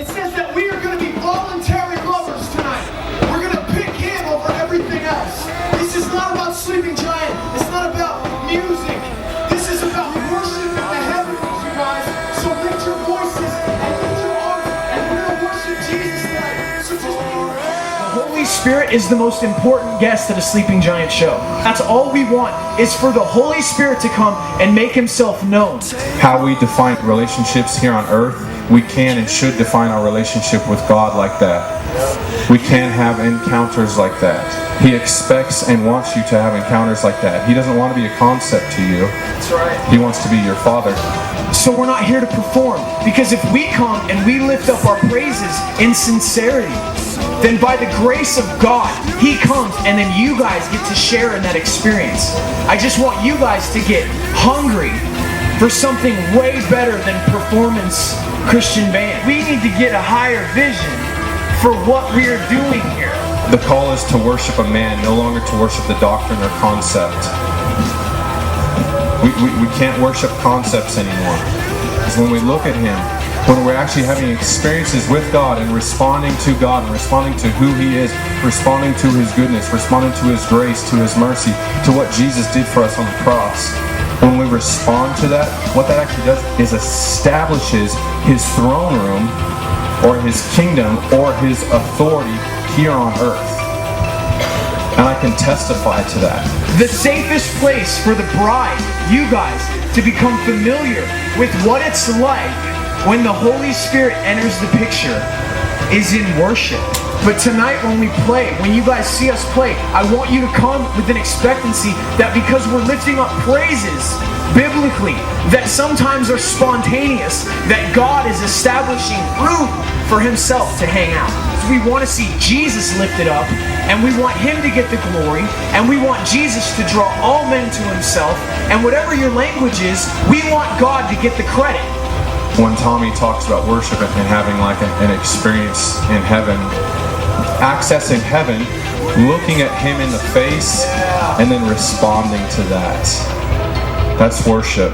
It says that we are going to be voluntary lovers tonight. We're going to pick Him over everything else. This is not about Sleeping Giant. It's not about music. This is about worship in the heavens, you guys. So lift your voices and lift your arms, and we're going to worship Jesus tonight. So just the Holy Spirit is the most important guest at a Sleeping Giant show. That's all we want, is for the Holy Spirit to come and make Himself known. How we define relationships here on earth, we can and should define our relationship with God like that. We can have encounters like that. He expects and wants you to have encounters like that. He doesn't want to be a concept to you. That's right. He wants to be your Father. So we're not here to perform, because if we come and we lift up our praises in sincerity, then by the grace of God, He comes, and then you guys get to share in that experience. I just want you guys to get hungry for something way better than performance Christian band. We need to get a higher vision for what we are doing here. The call is to worship a man, no longer to worship the doctrine or concept. We can't worship concepts anymore. Because when we look at Him, when we're actually having experiences with God and responding to God and responding to who He is, responding to His goodness, responding to His grace, to His mercy, to what Jesus did for us on the cross, when we respond to that, what that actually does is establishes His throne room or His kingdom or His authority here on earth. And I can testify to that. The safest place for the bride, you guys, to become familiar with what it's like when the Holy Spirit enters the picture is in worship. But tonight when we play, when you guys see us play, I want you to come with an expectancy that because we're lifting up praises biblically that sometimes are spontaneous, that God is establishing room for Himself to hang out. We want to see Jesus lifted up, and we want Him to get the glory, and we want Jesus to draw all men to Himself, and whatever your language is, we want God to get the credit. When Tommy talks about worship and having like an experience in heaven, accessing heaven, looking at Him in the face, and then responding to that. That's worship.